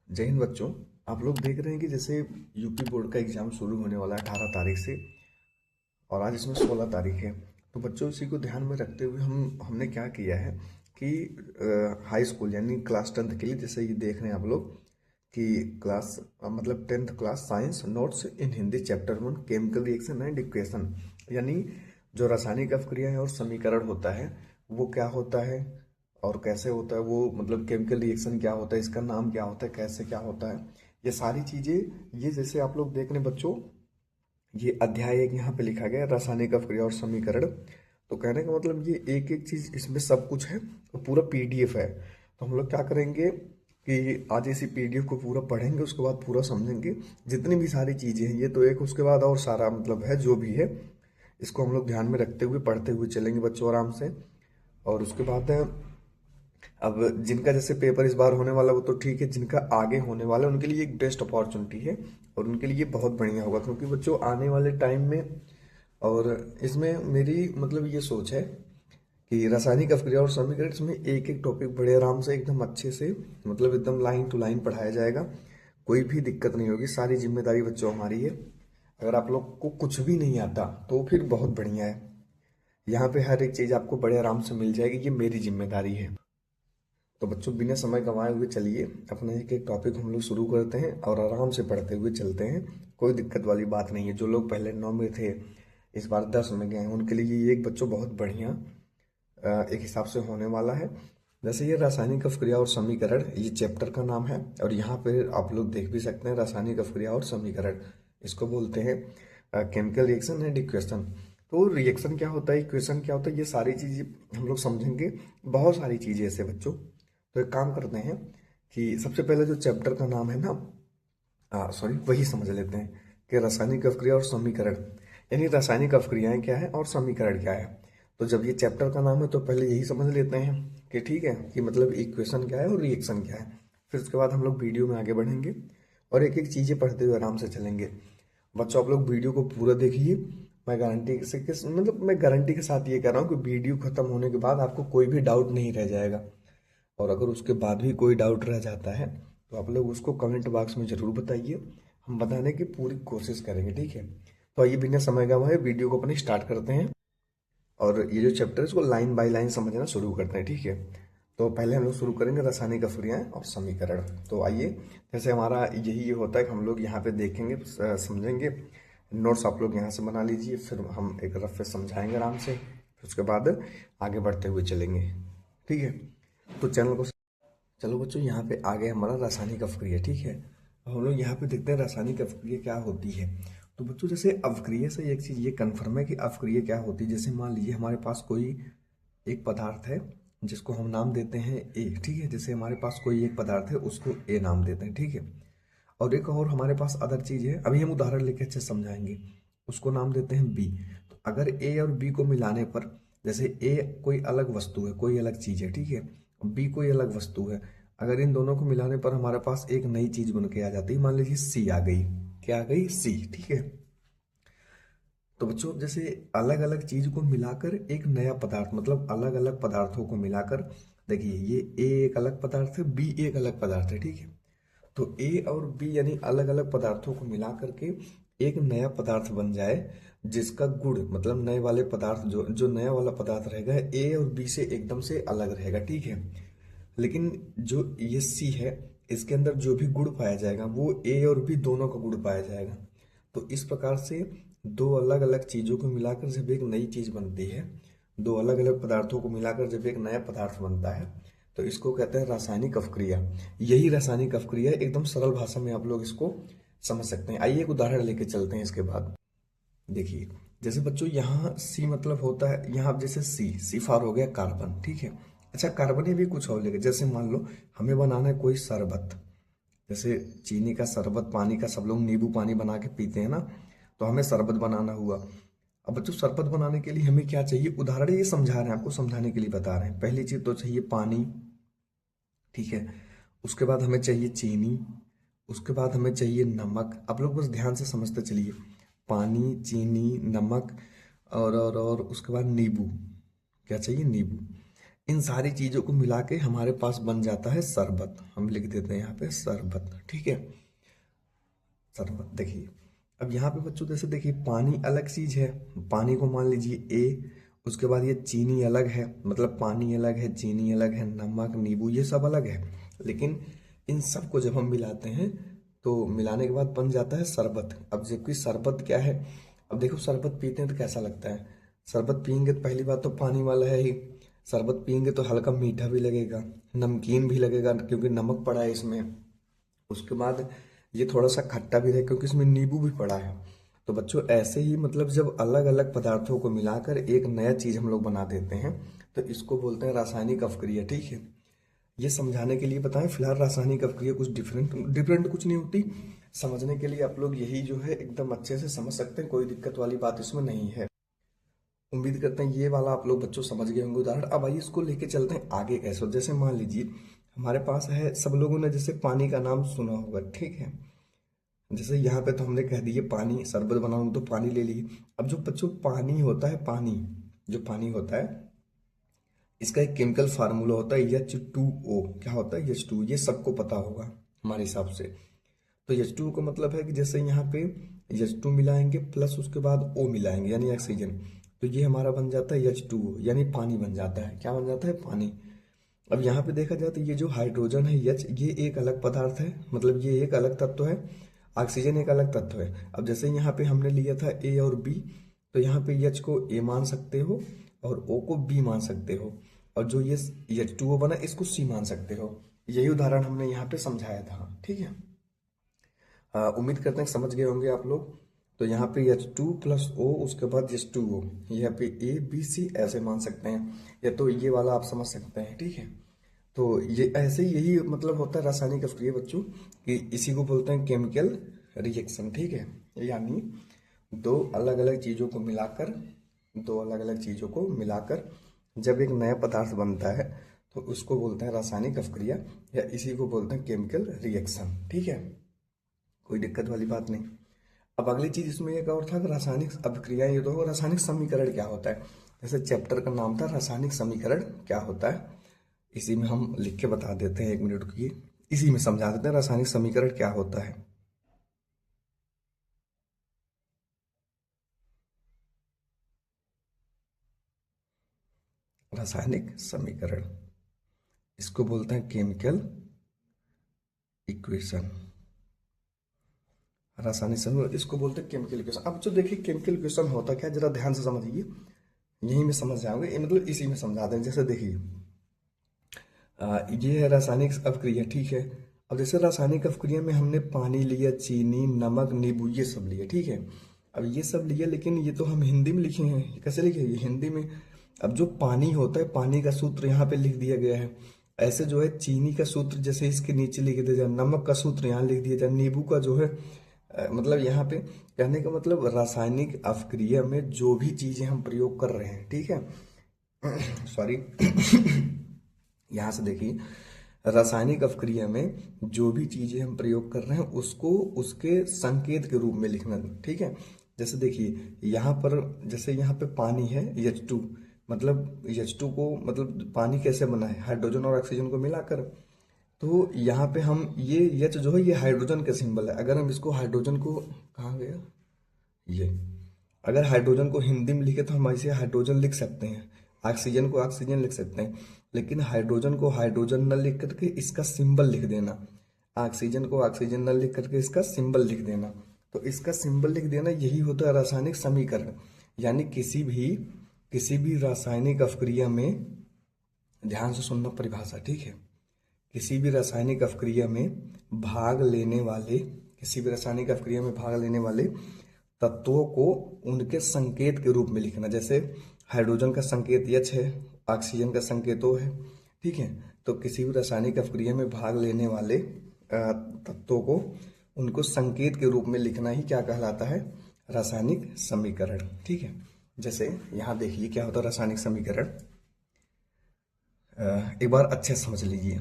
जय हिंद बच्चों। आप लोग देख रहे हैं कि जैसे यूपी बोर्ड का एग्ज़ाम शुरू होने वाला है 18 तारीख से, और आज इसमें 16 तारीख है। तो बच्चों, इसी को ध्यान में रखते हुए हमने क्या किया है कि हाई स्कूल यानी क्लास 10th के लिए, जैसे ये देख रहे हैं आप लोग कि मतलब 10th class science notes in Hindi chapter 1 chemical reaction and equation, यानी जो रासायनिक अवक्रियाएं और समीकरण होता है वो क्या होता है और कैसे होता है, वो मतलब केमिकल रिएक्शन क्या होता है, इसका नाम क्या होता है, कैसे क्या होता है, ये सारी चीज़ें, ये जैसे आप लोग देख रहे हैं बच्चों, ये अध्याय एक यहाँ पे लिखा गया है, रासायनिक अवक्रिया और समीकरण। तो कहने का मतलब ये एक एक चीज इसमें सब कुछ है और पूरा पीडीएफ है। तो हम लोग क्या करेंगे कि आज इसी पीडीएफ को पूरा पढ़ेंगे, उसके बाद पूरा समझेंगे जितनी भी सारी चीजें हैं। ये तो एक, उसके बाद और सारा मतलब है जो भी है, इसको हम लोग ध्यान में रखते हुए पढ़ते हुए चलेंगे बच्चों आराम से। और उसके बाद अब जिनका जैसे पेपर इस बार होने वाला वो तो ठीक है, जिनका आगे होने वाला है उनके लिए एक बेस्ट अपॉर्चुनिटी है और उनके लिए बहुत बढ़िया होगा, क्योंकि बच्चों आने वाले टाइम में, और इसमें मेरी मतलब ये सोच है कि रासायनिक अवक्रिया और समीकरण, इसमें एक एक टॉपिक बड़े आराम से एकदम अच्छे से, मतलब एकदम लाइन टू लाइन पढ़ाया जाएगा। कोई भी दिक्कत नहीं होगी, सारी जिम्मेदारी बच्चों हमारी है। अगर आप लोग को कुछ भी नहीं आता तो फिर बहुत बढ़िया है, यहाँ पे हर एक चीज़ आपको बड़े आराम से मिल जाएगी, ये मेरी जिम्मेदारी है। तो बच्चों, बिना समय गंवाए हुए चलिए अपना एक एक टॉपिक हम लोग शुरू करते हैं और आराम से पढ़ते हुए चलते हैं। कोई दिक्कत वाली बात नहीं है। जो लोग पहले 9 में थे इस बार 10 में गए हैं, उनके लिए ये एक बच्चों बहुत बढ़िया एक हिसाब से होने वाला है। जैसे ये रासायनिक अवक्रिया और समीकरण, ये चैप्टर का नाम है, और यहाँ पे आप लोग देख भी सकते हैं रासायनिक अवक्रिया और समीकरण, इसको बोलते हैं केमिकल रिएक्शन एंड इक्वेशन। तो रिएक्शन क्या होता है, इक्वेशन क्या होता है, ये सारी चीज़ें हम लोग समझेंगे। बहुत सारी चीज़ें ऐसे बच्चों। तो एक काम करते हैं कि सबसे पहले जो चैप्टर का नाम है ना, सॉरी, वही समझ लेते हैं कि रासायनिक अवक्रिया और समीकरण, यानी रासायनिक अवक्रियाएं क्या है और समीकरण क्या है। तो जब ये चैप्टर का नाम है तो पहले यही समझ लेते हैं कि ठीक है, कि मतलब इक्वेशन क्या है और रिएक्शन क्या है। फिर उसके बाद हम लोग वीडियो में आगे बढ़ेंगे और एक एक चीज़ें पढ़ते हुए आराम से चलेंगे। बच्चों, आप लोग वीडियो को पूरा देखिए। मैं गारंटी से मतलब मैं गारंटी के साथ ये कह रहा हूँ कि वीडियो खत्म होने के बाद आपको कोई भी डाउट नहीं रह जाएगा। और अगर उसके बाद भी कोई डाउट रह जाता है तो आप लोग उसको कमेंट बॉक्स में ज़रूर बताइए, हम बताने की पूरी कोशिश करेंगे, ठीक है। तो आइए बिना समय गंवाए वीडियो को अपनी स्टार्ट करते हैं और ये जो चैप्टर है इसको लाइन बाय लाइन समझना शुरू करते हैं, ठीक है। तो पहले हम लोग शुरू करेंगे रासायनिक अवक्रियाएं और समीकरण। तो आइए, जैसे हमारा यही ये होता है कि हम लोग यहाँ पे देखेंगे, समझेंगे। नोट्स आप लोग यहाँ से बना लीजिए, फिर हम एक रफ पे समझाएंगे आराम से, फिर उसके बाद आगे बढ़ते हुए चलेंगे, ठीक है। तो चैनल को, चलो बच्चों, यहाँ पे आ गया हमारा रासायनिक अवक्रिया, ठीक है। अब हम लोग यहाँ पे देखते हैं रासायनिक अवक्रिया क्या होती है। तो बच्चों, जैसे अवक्रिया से एक चीज़ ये कन्फर्म है कि अवक्रिया क्या होती है। जैसे मान लीजिए हमारे पास कोई एक पदार्थ है जिसको हम नाम देते हैं ए, ठीक है। जैसे हमारे पास कोई एक पदार्थ है उसको ए नाम देते हैं, ठीक है। और एक और हमारे पास अदर चीज़ है, अभी हम उदाहरण लेके अच्छे समझाएंगे, उसको नाम देते हैं बी। तो अगर ए और बी को मिलाने पर, जैसे ए कोई अलग वस्तु है, कोई अलग चीज़ है, ठीक है, बी कोई अलग वस्तु है, अगर इन दोनों को मिलाने पर हमारे पास एक नई चीज़ बन के आ जाती है। मान लीजिए सी आ गई, क्या आ गई, सी, ठीक है। तो बच्चों, जैसे अलग अलग चीज को मिलाकर एक नया पदार्थ, मतलब अलग अलग पदार्थों को मिलाकर, देखिए ये ए एक अलग पदार्थ है, बी एक अलग पदार्थ है, ठीक है। तो ए और बी यानी अलग अलग पदार्थों को मिला करके एक नया पदार्थ बन जाए, जिसका गुण मतलब नए वाले पदार्थ, जो जो नया वाला पदार्थ रहेगा ए और बी से एकदम से अलग रहेगा, ठीक है। लेकिन जो ये सी है, इसके अंदर जो भी गुण पाया जाएगा वो ए और बी दोनों का गुण पाया जाएगा। तो इस प्रकार से दो अलग अलग चीजों को मिलाकर जब एक नई चीज बनती है, दो अलग अलग पदार्थों को मिलाकर जब एक नया पदार्थ बनता है, तो इसको कहते हैं रासायनिक अवक्रिया। यही रासायनिक अवक्रिया है, एकदम सरल भाषा में आप लोग इसको समझ सकते हैं। आइए एक उदाहरण लेके चलते हैं इसके बाद। देखिए, जैसे बच्चों यहाँ सी मतलब होता है, यहाँ अब जैसे सी, सी फॉर हो गया कार्बन, ठीक है। अच्छा, कार्बन ही भी कुछ और लेके, जैसे मान लो हमें बनाना है कोई शरबत, जैसे चीनी का शरबत, पानी का सब लोग नींबू पानी बना के पीते हैं ना, तो हमें शरबत बनाना हुआ। अब बच्चों, शरबत बनाने के लिए हमें क्या चाहिए, उदाहरण ये समझा रहे हैं, आपको समझाने के लिए बता रहे हैं। पहली चीज तो चाहिए पानी, ठीक है। उसके बाद हमें चाहिए चीनी, उसके बाद हमें चाहिए नमक। आप लोग बस ध्यान से समझते चलिए, पानी, चीनी, नमक, और उसके बाद नींबू। क्या चाहिए, नींबू। इन सारी चीज़ों को मिला के हमारे पास बन जाता है शरबत। हम लिख देते हैं यहाँ पे शरबत, ठीक है। शरबत देखिए, अब यहाँ पे बच्चों जैसे देखिए पानी अलग चीज़ है, पानी को मान लीजिए ए, उसके बाद ये चीनी अलग है, मतलब पानी अलग है, चीनी अलग है, नमक, नींबू ये सब अलग है। लेकिन इन सब को जब हम मिलाते हैं तो मिलाने के बाद बन जाता है शरबत। अब जबकि शरबत क्या है, अब देखो शरबत पीते हैं तो कैसा लगता है। शरबत पियेंगे तो पहली बात तो पानी वाला है ही, शरबत पियेंगे तो हल्का मीठा भी लगेगा, नमकीन भी लगेगा क्योंकि नमक पड़ा है इसमें। उसके बाद ये थोड़ा सा खट्टा भी है क्योंकि इसमें नींबू भी पड़ा है। तो बच्चों ऐसे ही मतलब जब अलग अलग पदार्थों को मिलाकर एक नया चीज़ हम लोग बना देते हैं तो इसको बोलते हैं रासायनिक अपक्रिया, ठीक है। ये समझाने के लिए बताएं, फिलहाल रासायनिक अपक्रिया कुछ डिफरेंट डिफरेंट कुछ नहीं होती। समझने के लिए आप लोग यही जो है एकदम अच्छे से समझ सकते हैं, कोई दिक्कत वाली बात इसमें नहीं है। उम्मीद करते हैं ये वाला आप लोग बच्चों समझ गए होंगे उदाहरण। अब आइए इसको लेके चलते हैं आगे कैसे। जैसे मान लीजिए हमारे पास है, सब लोगों ने जैसे पानी का नाम सुना होगा, ठीक है। जैसे यहाँ पे तो हमने कह दिए पानी, शरबत बनाऊंगा तो पानी ले लिए। अब जो बच्चों पानी होता है, पानी जो पानी होता है इसका एक केमिकल फार्मूला होता है H2O। क्या होता है H2O, ये सबको पता होगा हमारे हिसाब से। तो H2O का मतलब है कि जैसे यहाँ पे H2 मिलाएंगे प्लस उसके बाद O मिलाएंगे यानी ऑक्सीजन, तो ये हमारा बन जाता है H2O यानी पानी बन जाता है। क्या बन जाता है, पानी। अब यहाँ पे देखा जाए तो ये जो हाइड्रोजन है H, ये एक अलग पदार्थ है, मतलब ये एक अलग तत्व है, ऑक्सीजन एक अलग तत्व है। अब जैसे यहाँ पे हमने लिया था A और B, तो यहाँ पे H को A मान सकते हो और O को B मान सकते हो, और जो ये H2O बना इसको C मान सकते हो। यही उदाहरण हमने यहाँ पे समझाया था, ठीक है। उम्मीद करते हैं समझ गए होंगे आप लोग। तो यहाँ पे H2 प्लस O, उसके बाद H2O, यहाँ पे A B C ऐसे मान सकते हैं, या तो ये वाला आप समझ सकते हैं, ठीक है। तो ये ऐसे ही यही मतलब होता है रासायनिक अपक्रिया बच्चों, कि इसी को बोलते हैं केमिकल रिएक्शन, ठीक है। यानी दो अलग अलग चीज़ों को मिलाकर, दो अलग अलग चीज़ों को मिलाकर जब एक नया पदार्थ बनता है तो उसको बोलते हैं रासायनिक अपक्रिया, या इसी को बोलते हैं केमिकल रिएक्शन, ठीक है। कोई दिक्कत वाली बात नहीं। अब अगली चीज इसमें एक और था कि रासायनिक अभिक्रिया, ये तो होगा रासायनिक समीकरण क्या होता है। जैसे चैप्टर का नाम था रासायनिक समीकरण क्या होता है, इसी में हम लिख के बता देते हैं, 1 मिनट की इसी में समझा देते हैं रासायनिक समीकरण क्या होता है। रासायनिक समीकरण इसको बोलते हैं केमिकल इक्वेशन। रासायनिक समीकरण इसको बोलते हैं केमिकल इक्वेशन। अब जो देखिए केमिकल इक्वेशन होता क्या, जरा ध्यान से समझिए, यही में समझ जाओगे, मतलब इसी में समझा दें। जैसे देखिए ये है रासायनिक अपक्रिया, ठीक है। अब जैसे रासायनिक अपक्रिया में हमने पानी लिया, चीनी, नमक, नींबू ये सब लिए, ठीक है। अब ये सब लिया, लेकिन ये तो हम हिंदी में लिखे हैं, कैसे लिखे ये हिंदी में। अब जो पानी होता है, पानी का सूत्र यहाँ पे लिख दिया गया है। ऐसे जो है चीनी का सूत्र जैसे इसके नीचे लिख दिया जाए, नमक का सूत्र यहाँ लिख दिया जाए, नींबू का जो है मतलब यहाँ पे कहने का मतलब रासायनिक अपक्रिया में जो भी चीजें हम प्रयोग कर रहे हैं, ठीक है सॉरी यहाँ से देखिए रासायनिक अपक्रिया में जो भी चीजें हम प्रयोग कर रहे हैं उसको उसके संकेत के रूप में लिखना, ठीक है। जैसे देखिए यहाँ पर, जैसे यहाँ पे पानी है H2, मतलब H2 को मतलब पानी कैसे बना है, हाइड्रोजन और ऑक्सीजन को मिलाकर। तो यहाँ पे हम ये H जो है ये हाइड्रोजन का सिंबल है। अगर हम इसको हाइड्रोजन को, कहाँ गया ये, अगर हाइड्रोजन को हिंदी में लिखे तो हम ऐसे हाइड्रोजन लिख सकते हैं, ऑक्सीजन को ऑक्सीजन लिख सकते हैं, लेकिन हाइड्रोजन को हाइड्रोजन न लिख करके इसका सिंबल लिख देना, ऑक्सीजन को ऑक्सीजन न लिख करके इसका सिंबल लिख देना। तो इसका सिंबल लिख देना यही होता है रासायनिक समीकरण। यानी किसी भी रासायनिक अपक्रिया में, ध्यान से सुनना परिभाषा, ठीक है। किसी भी रासायनिक अपक्रिया में भाग लेने वाले, किसी भी रासायनिक अपक्रिया में भाग लेने वाले तत्वों को उनके संकेत के रूप में लिखना। जैसे हाइड्रोजन का संकेत H है, ऑक्सीजन का संकेत O है, ठीक है। तो किसी भी रासायनिक अपक्रिया में भाग लेने वाले तत्वों को उनको संकेत के रूप में लिखना ही क्या कहलाता है, रासायनिक समीकरण, ठीक है। जैसे यहाँ देखिए क्या होता है रासायनिक समीकरण, एक बार अच्छे से समझ लीजिए।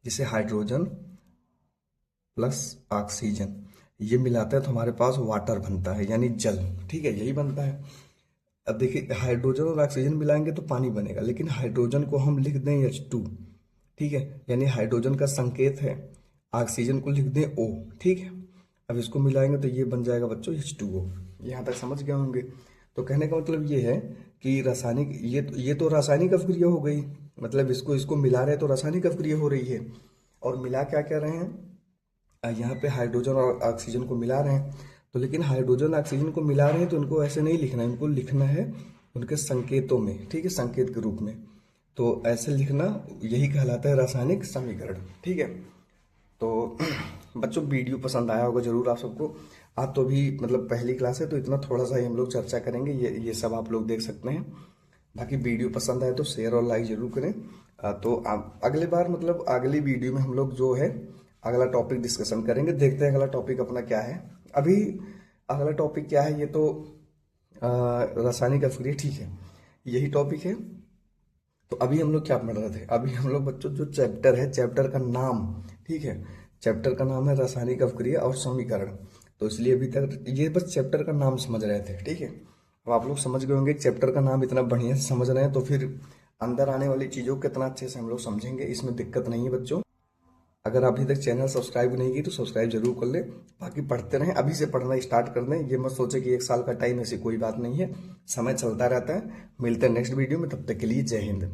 जैसे हाइड्रोजन प्लस ऑक्सीजन ये मिलाता है तो हमारे पास वाटर बनता है, यानी जल, ठीक है, यही बनता है। अब देखिए हाइड्रोजन और ऑक्सीजन मिलाएंगे तो पानी बनेगा, लेकिन हाइड्रोजन को हम लिख दें H2, ठीक है, यानी हाइड्रोजन का संकेत है, ऑक्सीजन को लिख दें O, ठीक है। अब इसको मिलाएंगे तो ये बन जाएगा बच्चों H2O। यहाँ तक समझ गए होंगे। तो कहने का मतलब ये है कि रासायनिक, ये तो रासायनिक अभिक्रिया हो गई, मतलब इसको इसको मिला रहे तो रासायनिक अभिक्रिया हो रही है। और मिला क्या कह रहे हैं, यहाँ पे हाइड्रोजन और ऑक्सीजन को मिला रहे हैं। तो लेकिन हाइड्रोजन ऑक्सीजन को मिला रहे हैं तो इनको ऐसे नहीं लिखना है, इनको लिखना है उनके संकेतों में, ठीक है, संकेत के रूप में। तो ऐसे लिखना, यही कहलाता है रासायनिक समीकरण, ठीक है। तो बच्चों वीडियो पसंद आया होगा जरूर आप सबको। आज तो भी मतलब पहली क्लास है तो इतना थोड़ा सा ही हम लोग चर्चा करेंगे, ये सब आप लोग देख सकते हैं। बाकी वीडियो पसंद आए तो शेयर और लाइक जरूर करें। तो अगले बार मतलब अगली वीडियो में हम लोग जो है अगला टॉपिक डिस्कशन करेंगे। देखते हैं अगला टॉपिक अपना क्या है। अभी अगला टॉपिक क्या है, ये तो रासायनिक अभिक्रिया, ठीक है, यही टॉपिक है। तो अभी हम लोग क्या पढ़ रहे थे, अभी हम लोग बच्चों जो चैप्टर है, चैप्टर का नाम, ठीक है, चैप्टर का नाम है रासायनिक अभिक्रिया और समीकरण। तो इसलिए अभी तक ये बस चैप्टर का नाम समझ रहे थे, ठीक है। अब आप लोग समझ गए होंगे चैप्टर का नाम इतना बढ़िया से समझ रहे हैं तो फिर अंदर आने वाली चीज़ों को कितना अच्छे से हम लोग समझेंगे, इसमें दिक्कत नहीं है बच्चों। अगर अभी तक चैनल सब्सक्राइब नहीं की तो सब्सक्राइब जरूर कर ले। बाकी पढ़ते रहें, अभी से पढ़ना स्टार्ट कर दें, ये मत सोचे कि 1 साल का टाइम, ऐसी कोई बात नहीं है, समय चलता रहता है। मिलते हैं नेक्स्ट वीडियो में, तब तक के लिए जय हिंद।